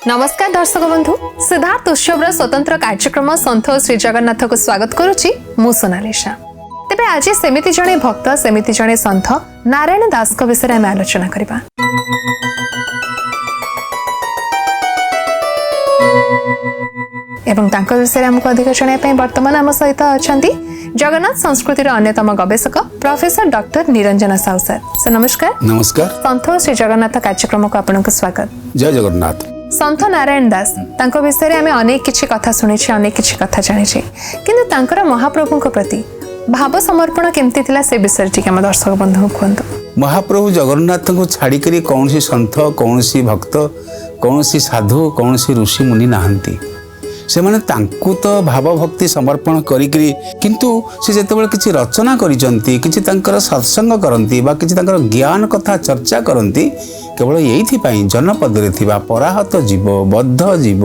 नमस्कार दर्शक बंधु सिद्धार्थ उत्सव स्वतंत्र कार्यक्रम सन्थ श्री जगन्नाथ को स्वागत करुच्ची मु सोनालिशा। तेबे आज सेमिति जणे भक्त सेमिति जणे सन्थ नारायण दास को विषय आम आलोचना करबा। एवं तांको विषय हमको अधिक जणाया पई वर्तमान आम सहित अछंती जगन्नाथ संस्कृतिर अन्यतम गवेषक professor doctor Niranjana Sahu sir. Sir नमस्कार। नमस्कार। सन्थ श्री जगन्नाथ कार्यक्रम को आपनको स्वागत। जय जगन्नाथ। सन्थ नारायण दास तांको विषय आम अनेक किछि कथा सुनिछि अनेक किछि कथा जानिछि किंतु तांकर महाप्रभु प्रति भाव समर्पण केमती थिला से विषय टिके हम दर्शक बंधु कहंतु। महाप्रभु जगन्नाथ को छाड़ी करी कौनसी संत कौनसी भक्त कौनसी साधु कौनसी ऋषि मुनि नाहंती से माने तांकु तो भाव भक्ति समर्पण करी किंतु से जेतेबेले किछि रचना करिसंती किछि तांकर सत्संग करंती बा किछि तांकर ज्ञान कथा चर्चा करंती केवल एइथि पई जनपद रे थिबा पराहत जीव बद्ध जीव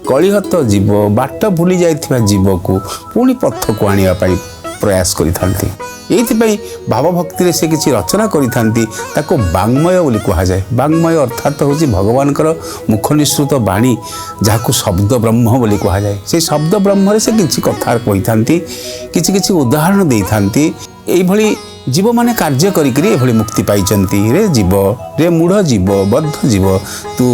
कलिहत जीव बाट भूली जाइथिबा जीव को पुणी पथ को आनिया पई प्रयास करिथांती। एइथिपाई भाव भक्ति रे से किछि रचना करिथांती ताको वाङ्मय बोली कहा जाए। वाङ्मय अर्थात होछि भगवानकर मुख निसृत वाणी जाहाको शब्द ब्रह्म बोली कहा जाए। से शब्द ब्रह्म रे से किछि कथा कहिथांती किछि किछि उदाहरण देइथांती। एई भली जीव माने कार्य करिकरी एभली मुक्ति पाइचंती। रे जीव रे मूढ़ जीव बद्ध जीव तू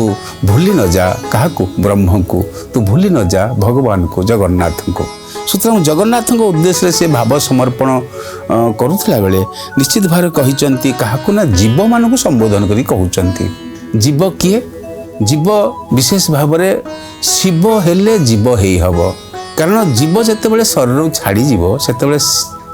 भूली न जा काहाको ब्रह्म को तू भूली न जा भगवान को जगन्नाथ को। सुतरां जगन्नाथ उद्देश्य से भाव समर्पण करुला बेले निश्चित भाव कही काहाकू ना जीव मान संबोधन करी कहउचंती। जीव किए जीव विशेष भाव में शिव हेले जीव हेई हब कारण जीव जेतेबेले शरीर छाड़ी जीव सेतेबेले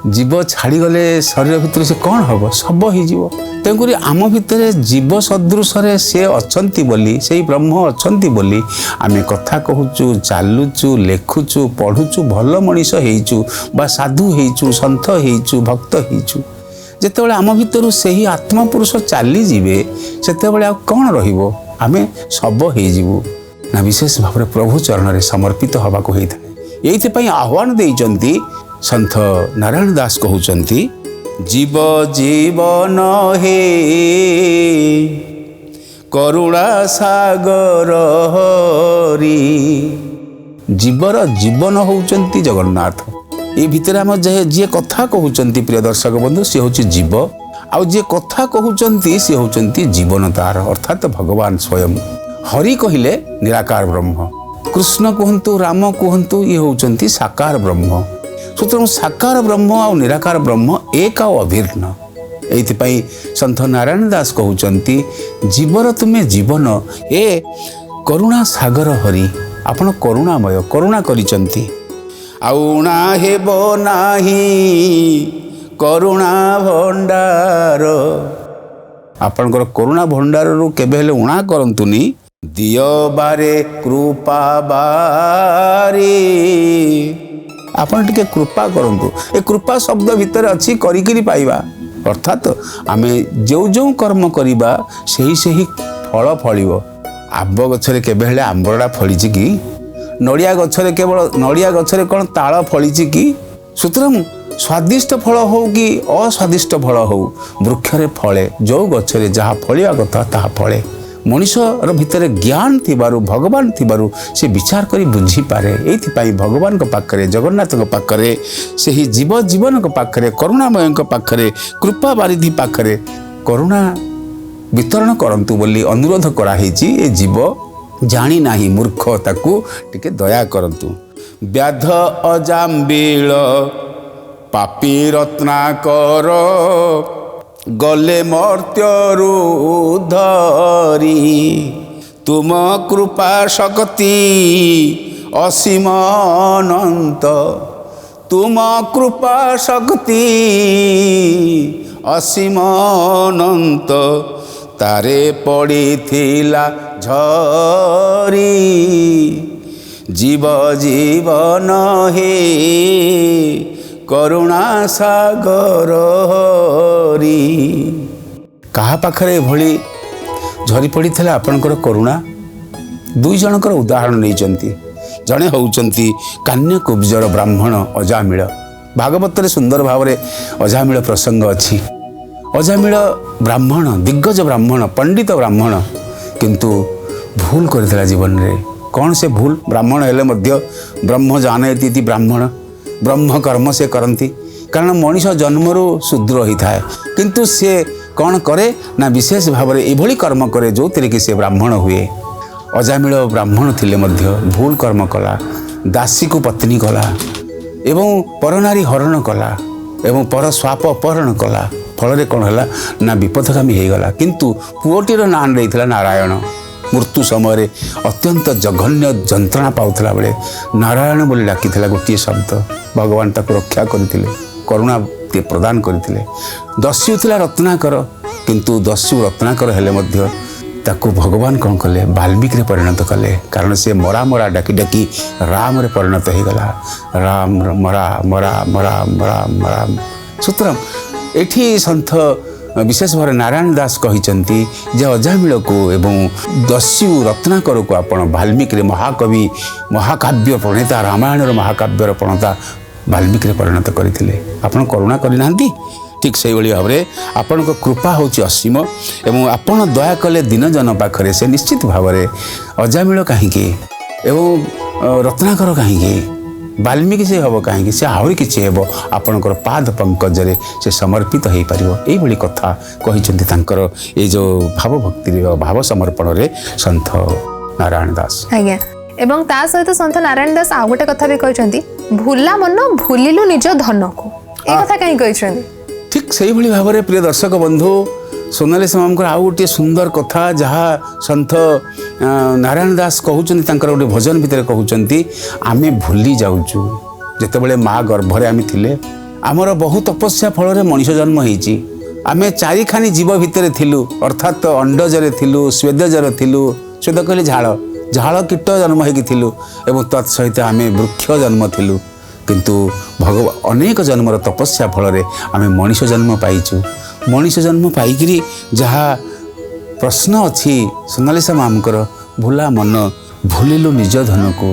जीव छाड़ी गले शरीर भितर से कौन हम सब हो तेणुक आम भितर जीव सदृश से अछंती बोली से ब्रह्म अछंती बोली आमे कथा कहूचु चालुचु लेखुचु पढ़ुचु भल मनीष हेइचु बा साधु हेइचु सन्थ हेइचु भक्त हेइचु जेतेबेले आम भितर से ही आत्मा पुरुष चली जीवे सेतेबेले आ कौन रहिबो आमे सब हेइ जीवु ना विशेष भाव में प्रभु चरण रे समर्पित हवा को हेइथाय। एइथिपई आह्वान देइचंती सन्थ नारायण दास कहउचंती जीव जीवन हे करुणा सागर हरि। जीवर जीवन होउचंती जगन्नाथ। ए भितर हम जे कथा कहउचंती प्रिय दर्शक बंधु से होची जीव आ जे कथा कहउचंती से होउचंती जीवन तार अर्थात भगवान स्वयं। हरि कहिले निराकार ब्रह्म कृष्ण कहंतु राम कहंतु ये होउचंती साकार ब्रह्म। सुतरां साकार ब्रह्म और निराकार ब्रह्म एक और अभिन्न। एइथिपाई सन्थ नारायण दास कहउचंती जीवर तुमे जीवन ए करुणा सागर हरि। आपण करुणामय करुणा करिचंती आउणा हेबो नाही करुणा भंडार। आपणकर करुणा भंडार रु केबे हेले उणा करंतुनी दियो बारे कृपा बारी। आपण टिके कृपा करंतु ए कृपा शब्द भितर अच्छी करिकरी पाइबा अर्थात आमे जो जो कर्म करिबा सेही सेही फल फलिबो। आंब गछरे केबे हेले आंबड़ा फलिछि कि नड़िया गछरे केवल नड़िया गछरे कोन ताଳ फलिछि कि। सुतरां स्वादिष्ट फल हो कि अस्वादिष्ट फल हो वृक्षरे फले जो गछरे जहा फलिया कथा ताहा फले। मनुष्यर भितर ज्ञान थिबारु भगवान थिबारु से विचार करी बुझी पारे। एइथिपाई भगवान को पाखरे जगन्नाथ को पाखरे से ही जीव जीवन को पाखरे करुणामय को पाखरे कृपा बारिधि पाखरे करुणा वितरण करंतु बोली अनुरोध करा हेची। ए जीव जानी नाही मूर्ख ताकू टिके दया करंतु। व्याध अजाम्बिल पापी रत्नाकर गले मर्त्यरु धरी तुम कृपा शक्ति असीम अनंत। तुम कृपा शक्ति असीम अनंत तारे पड़ीथिला झरी। जीव जीवन हे करुणा सागर हरि। कहा पाखरे भली झरी पड़ी थिला आपनकर करुणा। दुई जनकर उदाहरण नैचंती। जड़े होउचंती कान्य कुब्जर ब्राह्मण अजामिल। भागवत रे सुंदर भाव में अजामिल प्रसंग अच्छी। अजामिल ब्राह्मण दिग्गज ब्राह्मण पंडित ब्राह्मण किंतु ଭୁଲ କରିଥିଲା ଜୀବନରେ। କ'ଣ ସେ ଭୁଲ? ବ୍ରାହ୍ମଣ ହେଲେ ମଧ୍ୟ ବ୍ରହ୍ମ ଜାନୟତି ବ୍ରାହ୍ମଣ, ବ୍ରହ୍ମ କର୍ମ ସେ କରନ୍ତି। କାରଣ ମଣିଷ ଜନ୍ମରୁ ଶୂଦ୍ର ହୋଇଥାଏ, କିନ୍ତୁ ସେ କ'ଣ କରେ ନା ବିଶେଷ ଭାବରେ ଏଭଳି କର୍ମ କରେ ଯେଉଁଥିରେ କି ସେ ବ୍ରାହ୍ମଣ ହୁଏ। ଅଜାମିଳ ବ୍ରାହ୍ମଣ ଥିଲେ ମଧ୍ୟ ଭୁଲ କର୍ମ କଲା, ଦାସୀକୁ ପତ୍ନୀ କଲା ଏବଂ ପରନାରୀ ହରଣ କଲା ଏବଂ ପର ସ୍ୱାପ ଅପହରଣ କଲା। ଫଳରେ କ'ଣ ହେଲା ନା ବିପଦଗାମୀ ହୋଇଗଲା। କିନ୍ତୁ ପୁଅଟିର ନାଁ ଦେଇଥିଲା ନାରାୟଣ। ମୃତ୍ୟୁ ସମୟରେ ଅତ୍ୟନ୍ତ ଜଘନ୍ୟ ଯନ୍ତ୍ରଣା ପାଉଥିଲା ବେଳେ ନାରାୟଣ ବୋଲି ଡାକିଥିଲା ଗୋଟିଏ ଶବ୍ଦ। ଭଗବାନ ତାକୁ ରକ୍ଷା କରିଥିଲେ, କରୁଣା ପ୍ରଦାନ କରିଥିଲେ। ଦସ୍ୟୁ ଥିଲା ରତ୍ନାକର, କିନ୍ତୁ ଦସ୍ୟୁ ରତ୍ନାକର ହେଲେ ମଧ୍ୟ ତାକୁ ଭଗବାନ କ'ଣ କଲେ? ବାଲ୍ମୀକିରେ ପରିଣତ କଲେ। କାରଣ ସେ ମରା ମରା ଡାକି ଡାକି ରାମରେ ପରିଣତ ହୋଇଗଲା। ରାମ ମରା ମରା ମରା ମରା ମରା। ସୁତରାଂ ଏଠି ସନ୍ଥ ବିଶେଷ ଭାବରେ ନାରାୟଣ ଦାସ କହିଛନ୍ତି ଯେ ଅଜାମିଳକୁ ଏବଂ ଦସ୍ୟୁ ରତ୍ନାକରକୁ ଆପଣ ବାଲ୍ମୀକିରେ ମହାକବି, ମହାକାବ୍ୟ ପ୍ରଣେତା, ରାମାୟଣର ମହାକାବ୍ୟର ପ୍ରଣେତା ବାଲ୍ମୀକିରେ ପରିଣତ କରିଥିଲେ। ଆପଣ କରୁଣା କରିନାହାନ୍ତି? ଠିକ୍ ସେଇଭଳି ଭାବରେ ଆପଣଙ୍କ କୃପା ହେଉଛି ଅସୀମ ଏବଂ ଆପଣ ଦୟା କଲେ ଦିନଜନ ପାଖରେ ସେ ନିଶ୍ଚିତ ଭାବରେ ଅଜାମିଳ କାହିଁକି ଏବଂ ରତ୍ନାକର କାହିଁକି, ବାଲ୍ମୀକି ସେ ହେବ କାହିଁକି, ସେ ଆହୁରି କିଛି ହେବ, ଆପଣଙ୍କର ପାଦ ପଙ୍କଜରେ ସେ ସମର୍ପିତ ହୋଇପାରିବ। ଏଇଭଳି କଥା କହିଛନ୍ତି ତାଙ୍କର ଏଇ ଯେଉଁ ଭାବଭକ୍ତିରେ ଭାବ ସମର୍ପଣରେ ସନ୍ଥ ନାରାୟଣ ଦାସ। ଆଜ୍ଞା, ଏବଂ ତା ସହିତ ସନ୍ଥ ନାରାୟଣ ଦାସ ଆଉ ଗୋଟେ କଥା ବି କହିଛନ୍ତି, ଭୁଲା ମନ ଭୁଲିଲୁ ନିଜ ଧନକୁ। ଏ କଥା କାହିଁ କହିଛନ୍ତି? ଠିକ୍ ସେଇଭଳି ଭାବରେ ପ୍ରିୟ ଦର୍ଶକ ବନ୍ଧୁ, ସୋନାଲିସ ମାମଙ୍କର ଆଉ ଗୋଟିଏ ସୁନ୍ଦର କଥା ଯାହା ସନ୍ଥ ନାରାୟଣ ଦାସ କହୁଛନ୍ତି, ତାଙ୍କର ଗୋଟେ ଭଜନ ଭିତରେ କହୁଛନ୍ତି, ଆମେ ଭୁଲି ଯାଉଛୁ ଯେତେବେଳେ ମା ଗର୍ଭରେ ଆମେ ଥିଲେ, ଆମର ବହୁ ତପସ୍ୟା ଫଳରେ ମଣିଷ ଜନ୍ମ ହେଇଛି। ଆମେ ଚାରିଖାନି ଜୀବ ଭିତରେ ଥିଲୁ, ଅର୍ଥାତ୍ ଅଣ୍ଡଜରେ ଥିଲୁ, ସ୍ୱେଦଜରେ ଥିଲୁ। ସ୍ୱେଦ କହିଲେ ଝାଳ, ଝାଳ କୀଟ ଜନ୍ମ ହେଇକି ଥିଲୁ ଏବଂ ତତ୍ ସହିତ ଆମେ ବୃକ୍ଷ ଜନ୍ମ ଥିଲୁ। କିନ୍ତୁ ଅନେକ ଜନ୍ମର ତପସ୍ୟା ଫଳରେ ଆମେ ମଣିଷ ଜନ୍ମ ପାଇଛୁ। ମଣିଷ ଜନ୍ମ ପାଇକିରି ଯାହା ପ୍ରଶ୍ନ ଅଛି ସୋନାଲିସା ମାମଙ୍କର, ଭୁଲା ମନ ଭୁଲିଲୁ ନିଜ ଧନକୁ।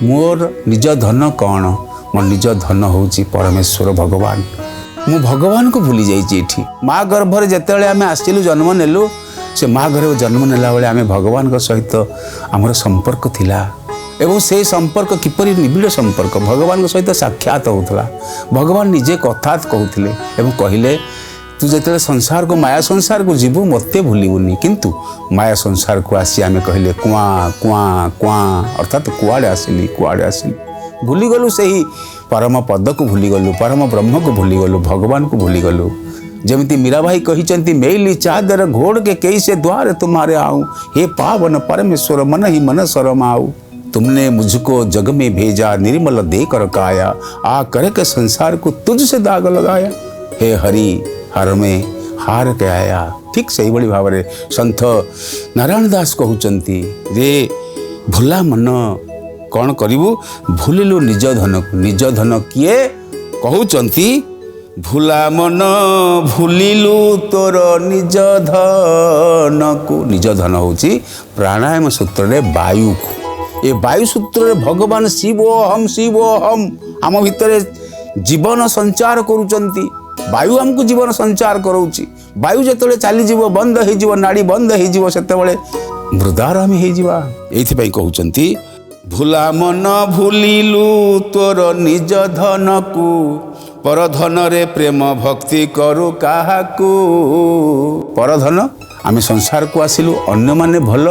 ମୋର ନିଜ ଧନ କ'ଣ? ମୋ ନିଜ ଧନ ହେଉଛି ପରମେଶ୍ୱର ଭଗବାନ। ମୁଁ ଭଗବାନଙ୍କୁ ଭୁଲି ଯାଇଛି। ଏଠି ମା ଗର୍ଭରେ ଯେତେବେଳେ ଆମେ ଆସିଲୁ, ଜନ୍ମ ନେଲୁ, ସେ ମା ଗର୍ଭରେ ଜନ୍ମ ନେଲା ବେଳେ ଆମେ ଭଗବାନଙ୍କ ସହିତ ଆମର ସମ୍ପର୍କ ଥିଲା ଏବଂ ସେହି ସମ୍ପର୍କ କିପରି ନିବିଡ଼ ସମ୍ପର୍କ, ଭଗବାନଙ୍କ ସହିତ ସାକ୍ଷାତ ହେଉଥିଲା। ଭଗବାନ ନିଜେ କଥା କହୁଥିଲେ ଏବଂ କହିଲେ, ତୁ ଯେତେବେଳେ ସଂସାରକୁ ମାୟା ସଂସାରକୁ ଯିବୁ ମୋତେ ଭୁଲିବୁନି। କିନ୍ତୁ ମାୟା ସଂସାରକୁ ଆସି ଆମେ କହିଲେ କୁଆଁ କୁଆଁ କୁଆଁ, ଅର୍ଥାତ୍ କୁଆଡ଼େ ଆସିଲି କୁଆଡ଼େ ଆସିଲି। ଭୁଲିଗଲୁ ସେହି ପରମ ପଦକୁ ଭୁଲିଗଲୁ, ପରମ ବ୍ରହ୍ମକୁ ଭୁଲିଗଲୁ, ଭଗବାନକୁ ଭୁଲିଗଲୁ। ଯେମିତି ମୀରାବାଇ କହିଛନ୍ତି, ମେଇଲି ଚାଦର ଘୋड़ के कैसे द्वार तुम्हारे आऊं, हे पावन परमेश्वर मन ही मन शरमाऊं। तुमने मुझको जग में भेजा निर्मल देकर काया, आ करके संसार को तुझसे दाग लगाया। हे हरि हर में हार के आया। ठीक सही भली भावरे सन्थ नारायण दास कहउचंती, रे भुला मन कौन करिबु? भूलिलु निज धन को। निज धन किए कहउचंती, भुला मन भूलिलु तोर निज धन को। निज धन होची प्राणायाम सूत्र रे वायु को। ए वायु सूत्र रे भगवान शिव हम आम भितर जीवन संचार करूचंती। वायु हमको जीवन संचार करोची। वायु जेतले चली जीव बंद हे जीव, नाड़ी बंद हे जीव, सेतेबेले मृदार हम हे जीवा। एथि पई कहउचंती, भुला मन भूलिलु तोर निज धन को, परधन रे प्रेम भक्ति करू काहाकू। परधन आमे संसार को आसिलु, अन्य माने भल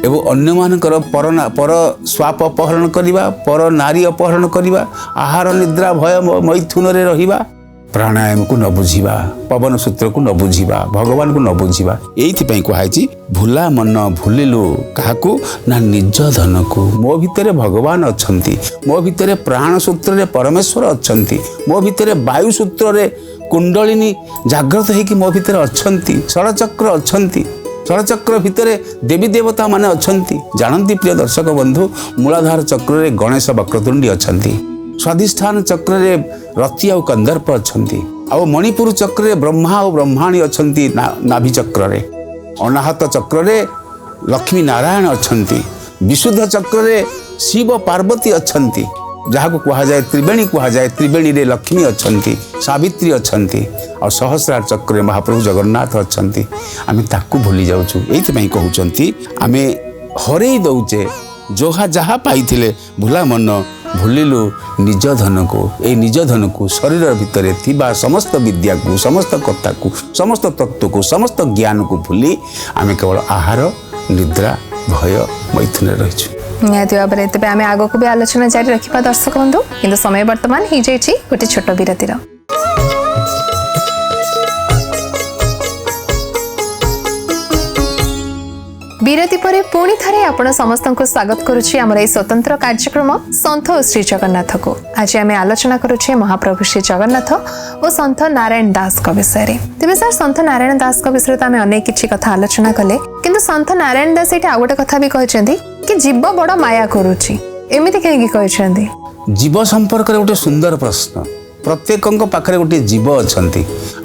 एवं अन्य मानकर पर स्वाप अपहरण करिबा, पर नारी अपहरण करिबा, आहार निद्रा भय मैथुन रे रहिबा, प्राणायाम को न बुझिबा, पवन सूत्र को न बुझिबा, भगवान को न बुझिबा। एइथि कहुछि, भुला मन भूलिलु काहाकू ना निज धन को। मो भितर भगवान अछंती, मो भितर प्राण सूत्र रे परमेश्वर अछंती, मो भितर वायु सूत्र रे कुंडलिनी जागृत हेकि मो भितर अछंती, षड़चक्र अछंती, षड़चक्र भितर देवी देवता माने अछंती। जानती प्रिय दर्शक बंधु, मूलाधार चक्र रे गणेश वक्रतुंडी अछंती, स्वाधिष्ठान चक्र रे रति और कंदर्प अछंती, और मणिपुर चक्र रे ब्रह्मा और ब्रह्माणी अछंती नाभि चक्र रे, अनाहत चक्र रे लक्ष्मी नारायण अछंती, विशुद्ध चक्र रे शिव पार्वती अछंती, जहाँ को कहा जाए त्रिवेणी कहा जाए, त्रिवेणी रे लक्ष्मी अछंती, सावित्री अछंती, और सहस्रार चक्र रे महाप्रभु जगन्नाथ अछंती। आमे ताकू भूली जाउछु। एइथि पई कहउचंती, आमे हरई दौचे जहा जहा पाइथिले भूला मन भूलिलु निज धन को ए निज धन को शरीर भितर थिबा समस्त विद्या को समस्त कथा को समस्त तत्व को समस्त ज्ञान को भूली आम केवल आहार निद्रा भय मैथुन रही निहाती भाव में तेज आम आग को भी आलोचना जारी रखा दर्शक बंधु किंतु समय वर्तमान हो जाए गोटे छोट विरतिर विरति पर पुणी थे आपण समस्त को स्वागत करुच्ची आमर ये स्वतंत्र कार्यक्रम सन्थ श्री जगन्नाथ को आज आम आलोचना करुचे महाप्रभु श्री जगन्नाथ और सन्थ नारायण दास विषय में तेज सर सन्थ नारायण दास विषय तो आम अनेक किसी कथा आलोचना कले किंतु सन्थ नारायण दास ये गोटे कथा भी कहते कि जीव बड़ माया करुच्ची एमती कहीं जीव संपर्क गोटे सुंदर प्रश्न प्रत्येक पाखे गोटे जीव अच्छा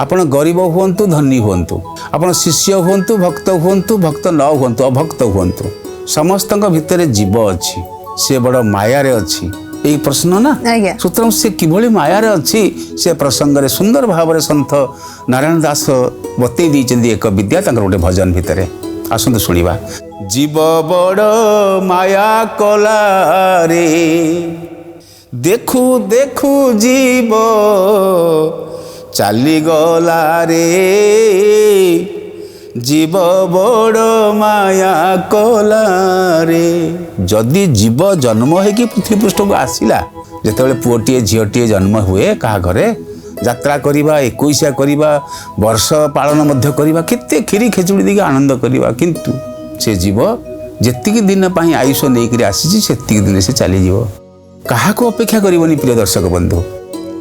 आपण गरीब हुंतु धनी हुंतु आपण शिष्य हुंतु भक्त न हुंतु अभक्त हुंतु समस्त भितर जीव अच्छी से बड़ माया रे अच्छी यही प्रश्न ना सूत्र से किभली माया रे अच्छी से प्रसंग रे सुंदर भाव में सन्थ नारायण दास बतई दी एक विद्या गोटे भजन भितर आसतु शुणा जीव बड़ माया कला रे देखू देखू जीव चली गला रे जीव बड़ माया कला रे जदि जीव जन्म है कि पृथ्वी पृष्ठ को आसला जिते पुओटे झीटे जन्म हुए क्या घरे यात्रा करवा 21 करवा वर्ष पालन मध्य करवा केते खीरी खेचुड़ी देके आनंद करवा किंतु से जीव जेतिकी दिन पाई आयुष नहीं आसी से दिन से चली जीव क्या अपेक्षा करनी प्रिय दर्शक बंधु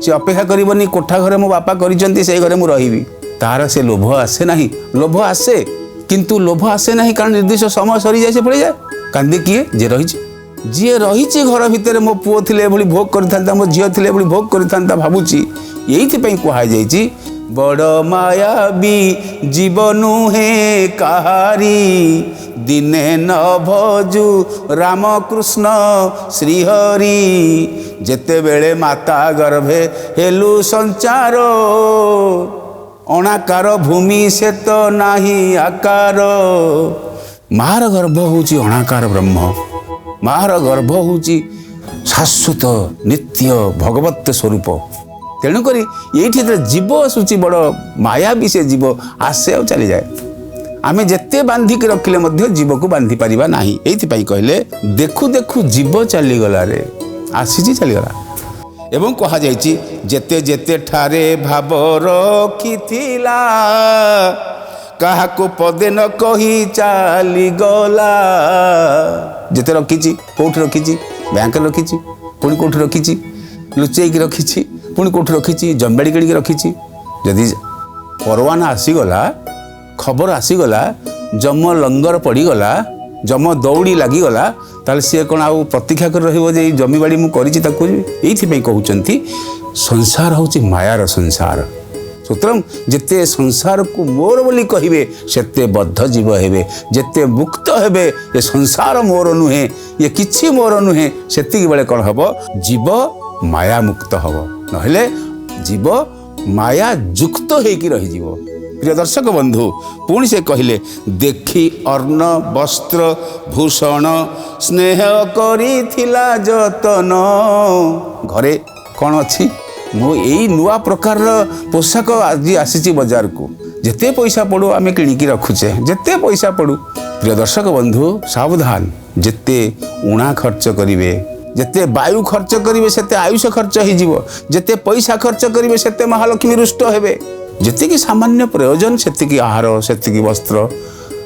से अपेक्षा करनी कोठा घरे मो बापा करिसेंती से घरे मु रहिबी तार से लोभ आसे नहीं लोभ आसे किंतु लोभ आसे नहीं कारण निर्दिष्ट समय सरी जाए से पड़ जाए कांदी किए जे रही जी रही घर भितर मो पुओ थिले भली भोग करथांता मो झियो थिले भली भोग करथांता भाबुची यही कहा जाइए बड़ माया भी जीवनु है कहारी दिने न भजु राम कृष्ण श्रीहरि जेते बेले माता गर्भे हेलु संचार अणाकार भूमि से तो नाही आकार मार गर्भ होची अणाकार ब्रह्म मार गर्भ होची शाश्वत नित्य भगवत स्वरूप तेणुक ये जीव आसूची बड़ माया भी से जीव आसे आ चली जाए आमे जेते बांधिक रखिले जीव को बांधि पारिबा नाही एइथिपाई कहले देखु देखु जीव चलीगला रे आसी चलीगला एवं कहा जाइछि जेते जेते ठारे भाव रखिथिला काहाको पदे न कही चलीगला जेते रखिछि कोठी रखिछि बैंक रखिछि पुणी कोठी रखिछि लुचेकी रखिछि पुणी कोठी रखिछि जंबाड़ी किणिकी रखिछि जदि परवाना आसीगला खबर आसीगला जम लंगर पड़गला जम दौड़ी लगिगला ताले सी कौन आउ प्रतीक्षा कर रहिबो जे जमीबाड़ी मु करिछि ताकू एइथिपई कहउचंती संसार होछि मायार संसार सूत्रम जेते संसार को मोर बोली कहिबे सेते बद्ध जीव हेबे जेते मुक्त हेबे ये संसार मोर नुहे ये किछि मोर नुहे सेतिक बेले कौन हबो जीव माया मुक्त हबो नहले जीव माया युक्त हेकी रहि जीव प्रिय दर्शक बंधु पुणी से कहले देखी अर्ण वस्त्र भूषण स्नेह करिथिला जतन घरे कौन अच्छी मु यही नुआ प्रकार पोशाक आज आसी बाजार को जेते पैसा पड़ू आम किणिकी रखुचे जेते पैसा पड़ू प्रिय दर्शक बंधु सावधान जेते उणा खर्च करिवे जेते वायु खर्च करिवे सेते आयुष खर्च हो जेते पैसा खर्च करिवे सेते महालक्ष्मी रुष्ट हेबे जेतिकी सामान्य प्रयोजन सेतिकी आहार सेतिकी वस्त्र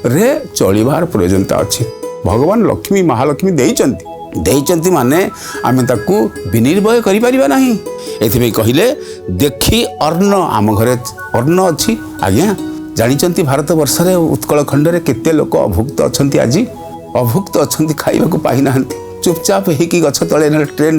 रे चलिबार प्रयोजनता अच्छी भगवान लक्ष्मी महालक्ष्मी देइचंती माने आमे ताकू विनिर्भय करि परिबा नाही एथिबे कहिले देखी अर्ण आम घरे अर्ण अच्छी आज्ञा जानिचंती भारत वर्ष रे उत्कल खंड रे केते लोक अभुक्त अछंती आज अभुक्त अछंती खाइबा को पाइ नाहंती चुपचाप हेकी गछ तले ट्रेन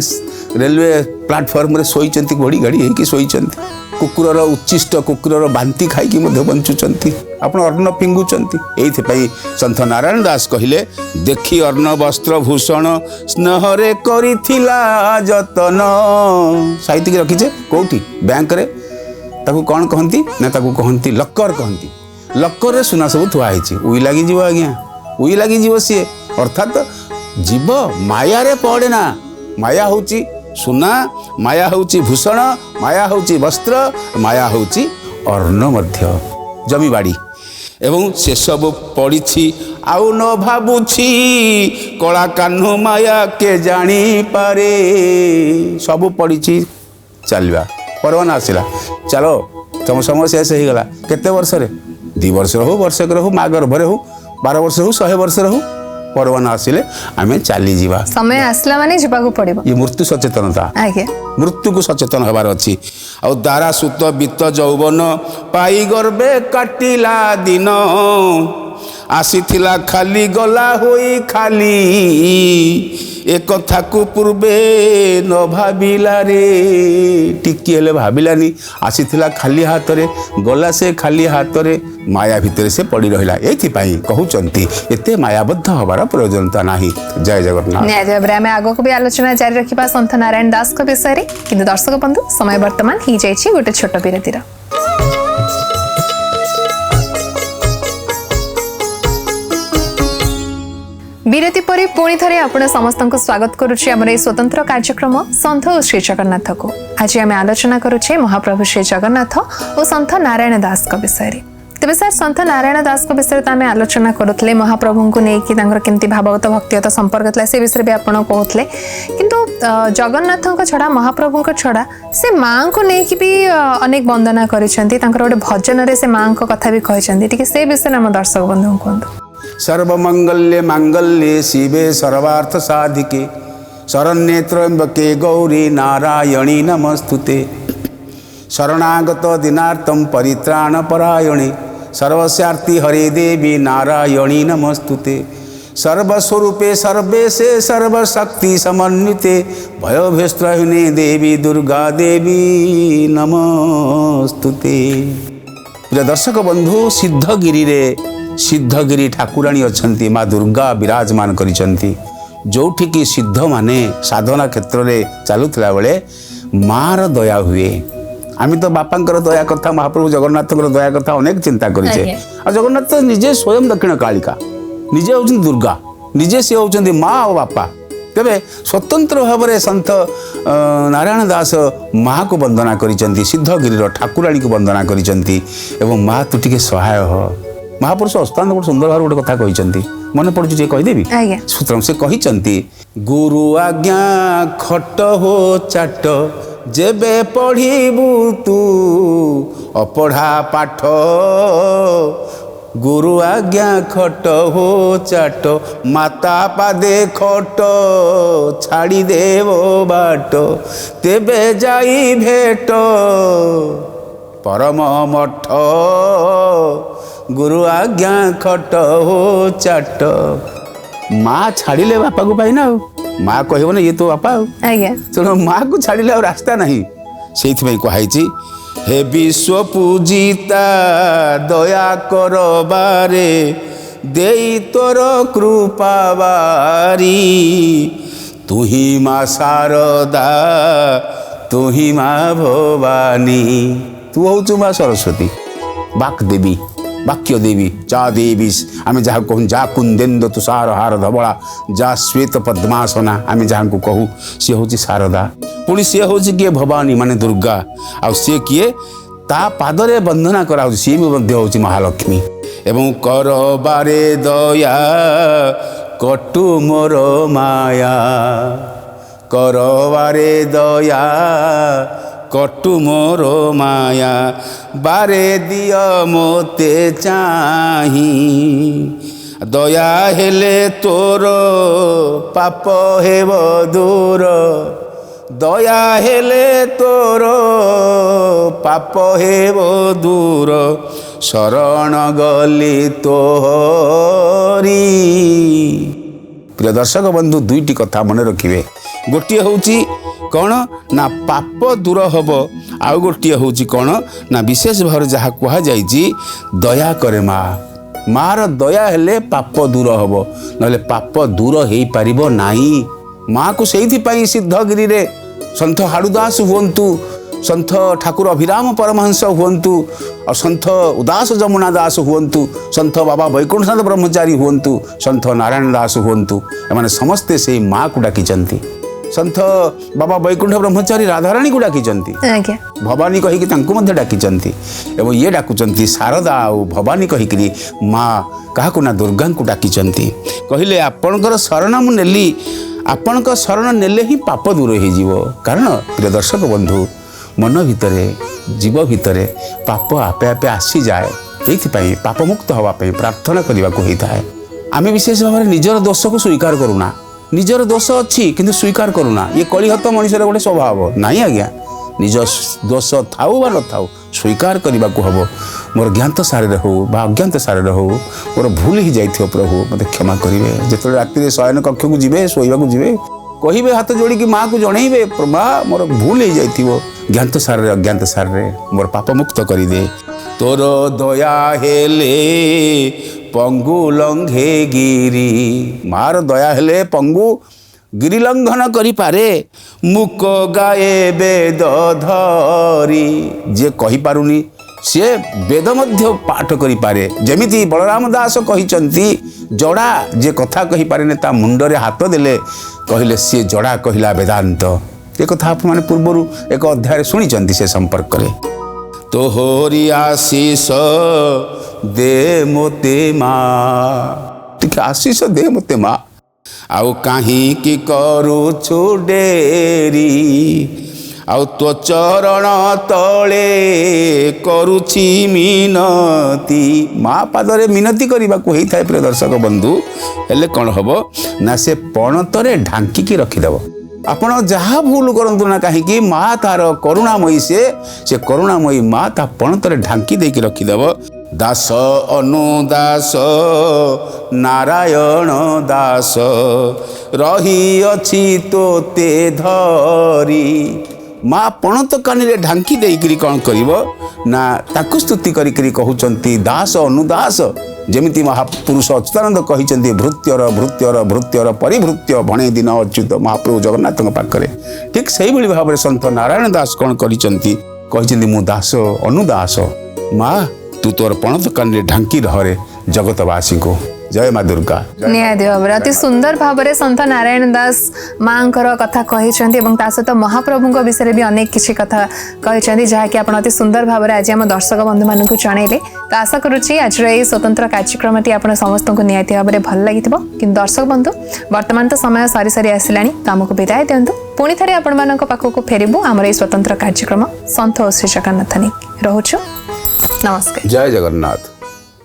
रेलवे प्लाटफॉर्म रे सोईचंती घोड़ी गाड़ी हेकी सोईचंती कुकुरर उच्चिष्ट कुकुरर बांती खाइकी मध्य बंचुचंती आपण अर्ण पिंगुचंती एइथिपई संत नारायण दास कहिले देखी अर्ण वस्त्र भूषण स्नेहरे करिथिला जतन साहित्य रखिचे कोठी बैंक रे ताकू कौन कहती ना ताकू कहती लक्कर कहती लक्कर रे सुना सब थुआ होइछि उई लागी जीव आज्ञा उई लागी जीव सी अर्थात जीव माया पड़े ना। माया होची सुना, माया होची भूषण, माया होची वस्त्र, माया होची अर्ण मध्य जमीबाड़ी एवं से सब पड़ी आउ न भावुछि कला कान्हू माया के जानी पारे। सब पड़ी चलवा परवाना आसला चलो तुम समय शेष हो गला केते वर्ष रे 2 वर्ष रहू वर्षक रहू माँ गर्भरे हो 12 वर्ष हो 100 वर्ष रहू परवाना आसिले आमे चली जीवा। समय आसला माने जीवाको पड़िबो। ये मृत्यु सचेतनता आज्ञा मृत्यु को सचेतन होबार अच्छी। आ दारा सुत बीत जौवन पाई गर्भे काटिला दिन आसीथिला खाली गला होई खाली ए कथा को पूर्वे न भाविला रे। टिकी हेले भाविलानी आसीथिला खाली हाथ रे गला से खाली हाथ रे माया भितर से पड़ी रहिला। एथिपाई कहउचंती एते मायाबद्ध हबार प्रयोजनता नाही। जय जगन्नाथ। न्याय आमे आगो को भी आलोचना जारी रखिबा संत नारायण दास को विषय रे। किंतु दर्शक बंधु समय वर्तमान ही जाइछि गोटे छोट विरतिर। विरति परे पुणी थरे आपण समस्त को स्वागत करुछि हमर ए स्वतंत्र कार्यक्रम संत और श्री जगन्नाथ को। आज आम आलोचना करुछे महाप्रभु श्री जगन्नाथ और संत नारायण दास को विषय रे। तेबे सर संत नारायण दास को विषय आम आलोचना करुतले महाप्रभु को नहीं कि केमती भागवत भक्तिगत संपर्क था से विषय भी आपण कहते किंतु जगन्नाथ छड़ा महाप्रभु छड़ा से माँ को लेकिन भी अनेक वंदना करिसेंती गोटे भजन रे से माँ को कथा भी कहते से विषय आम दर्शक बंधु कहतु। सर्वमंगल्ये मांगल्ये शिवे सर्वार्थ साधिके शरण्ये त्र्यंबके गौरी नारायणी नमस्तुते शरणागत दिनार्तं परित्राण परायणे सर्वस्यार्ति हरे देवी नारायणी नमस्तुते सर्वस्वरूपे सर्वेशे सर्वशक्ति समन्विते भयभीष्ट्रहिने देवी दुर्गा देवी नमस्तुते। प्रिय दर्शक बंधु सिद्धगिरी रे सिद्धगिरी ठाकुराणी अछंती माँ दुर्गा विराजमान करिसंती जोठी की सिद्ध माने साधना क्षेत्र रे चलुतला बेले मार दया हुए। आमी तो बापांकर दया कथा महाप्रभु जगन्नाथकर दया कथा अनेक चिंता करिछे। आ जगन्नाथ तो निजे स्वयं दक्षिण कालिका निजे होउछन दुर्गा निजे से होउछन माँ और बापा। तेबे स्वतंत्र भाव में संत नारायण दास माँ को वंदना करिसंती सिद्धगिरी ठाकुराणी को वंदना करिसंती एवं माँ तू टिके सहाय हो। महापुरुष अष्टांग बहुत सुंदर भाव गोटे कथा कहते मन पड़ुची जे कहीदेवी सूत्र से कहते गुरु आज्ञा खट हो चाट जेबे पढ़िबू तू अपढ़ा पाठ गुरु आज्ञा खट हो चाट माता पादे खट छाड़ी देव बाट तेबे जाई भेट परम मठ गुरु आज्ञा खट हो चाट। माँ छाड़िले बापा को पाई ना माँ कहब ना ये तो बापा तेणु माँ को छाड़िले रास्ता नहीं से कही हे विश्व पूजिता दया कर बारे देई तोर कृपा बारी तू ही माँ शारदा तू ही माँ भवानी तू हूँ माँ सरस्वती वाक देवी वाक्य देवी चा देवी आम जहाँ कहूँ जा कुंदेन्द्र तुषार हार धवला जा श्वेत पद्मासना आम जहाँ को कहूँ सी हूँ शारदा पुणी सी हूँ किए भवानी माने दुर्गा आ सी किए ता पादरे वंदना करा सी भी हूँ महालक्ष्मी एवं कर बारे दया कटु मोर माया कर बारे दया कटु मोर माया बारे दिय मोते चाही दया हेले तोर पाप हेब दूर दया हेले तोर पाप हेब दूर शरण गली तोहरी। प्रिय दर्शक बंधु दुईटी कथा मन रखिए गोटे हूँ कौन ना पाप दूर हम आउ गोटे हूँ कौन ना विशेष भाव जहाँ कहुई दया करे मार दया हेले पाप दूर हम ना पाप दूर हो पार ना माँ को से सिद्धगिरी रे संत हाड़ुदास हुंतु सन्थ ठाकुर अभिराम परमहंस हुअन्तु और सन्थ उदास जमुना दास हुअन्तु सन्थ बाबा वैकुंठनाथ ब्रह्मचारी हुअन्तु सन्थ नारायण दास हुअन्तु एमाने समस्ते से माँ को डाकिचंती सन्थ बाबा वैकुंठ ब्रह्मचारी राधाराणी को डाकिचंती आज्ञा भवानी कहिकी तांको मध्य डाकिचंती एवं ये डाकुचंती शारदा और भवानी कहिकी माँ काहाकु ना दुर्गा को डाकिचंती कहिले आपणकर शरण मु नेली आपणक शरण नेले ही पाप दूर हो जीवो कारण प्रिय दर्शक बंधु मन भितरे जीव भितरे पाप आपे आपे आसी जाए ये पाप मुक्त हवाई प्रार्थना करने को होता है आम विशेष भाव में निजर दोष को स्वीकार करूना निजर दोष अच्छी किंतु स्वीकार करूना ये कलिहत मनुष्य गोटे स्वभाव नहीं आज्ञा निज दोष थाऊ बा न थाऊ स्वीकार करने को हम मोर ज्ञात सारे हो बा अज्ञात सारे हो मोर भूल ही जाइथियो प्रभु मते क्षमा करिवे जेतो रात्रि शयन कक्ष को जिवे सोइबा को जिवे कहिबे हाथ जोड़ी की माँ को जनइबे माँ मोर भूल ही जाइथियो ज्ञात सारे अज्ञात सारे मोर पाप मुक्त करि दे तोर दया हेले पंगु लंघे गिरी मार दया हेले पंगु गिरी लंघन करि पारे मुक गाए वेद धरी जे कहि पारुनी सी वेद मध्य पाठ करि पारे जेमिति बलराम दास कहिचंती जड़ा जे कथा कहि पारे ता मुंडरे हाथ देले कहले सी जड़ा कहिला वेदांत ये कथा आप माने पूर्वरु एक अध्याय सुनिचंती से संपर्क करे तोहरी आशीष दे मोते माँ ठीक आशीष दे मोते माँ आउ कहीं की करुछु डेरी आउ तो चरण तले करुछि मिनती माँ पादरे मिनती करने को होता है प्रिय दर्शक बंधु हेले कौन हम ना से पणतरे ढांकी रखिदेव आपण जहाँ भूल करतु ना कहीं माँ तार करुणामयी से करुणामयी माँ ता पणतरे ढांकी देकी रखिदेव दास अनुदास नारायण दास रही अछि तोते धरी माँ पणत कानी ढांकी देकरी कौन कर ना ताकु स्तुति करी कहउचंती दास अनुदास जेमिति महापुरुष अच्युतानंद कहिचंती भृत्यर भृत्यर भृत्यर परिभृत्य भणे दिन अच्युत महाप्रभु जगन्नाथ पाखरे ठीक से भाव में सन्थ नारायण दास कौन करिचंती कहिचंती मु दास अनुदास माँ तू तोर पणत कानी ढांकी रहे जगतवासी को जय माँ दुर्गा निहाती भाव अति सुंदर भाव में सन्थ नारायण दास माँ कथा कही सहित महाप्रभु विषय भी अनेक किसी कथा कही जहाँकि आप अति सुंदर भाव में आज आम दर्शक बंधु मानक जनइले तो आशा करुच्ची आज स्वतंत्र कार्यक्रम आप समस्त को निहाती भाव में भल लगी कि दर्शक बंधु वर्तमान तो समय सरी सरी आसला तो आमको विदाय दिंतु पुणी थे आपण पाखक फेरबू आम स्वतंत्र कार्यक्रम सन्थ श्री जगन्नाथ रोचु नमस्कार जय जगन्नाथ।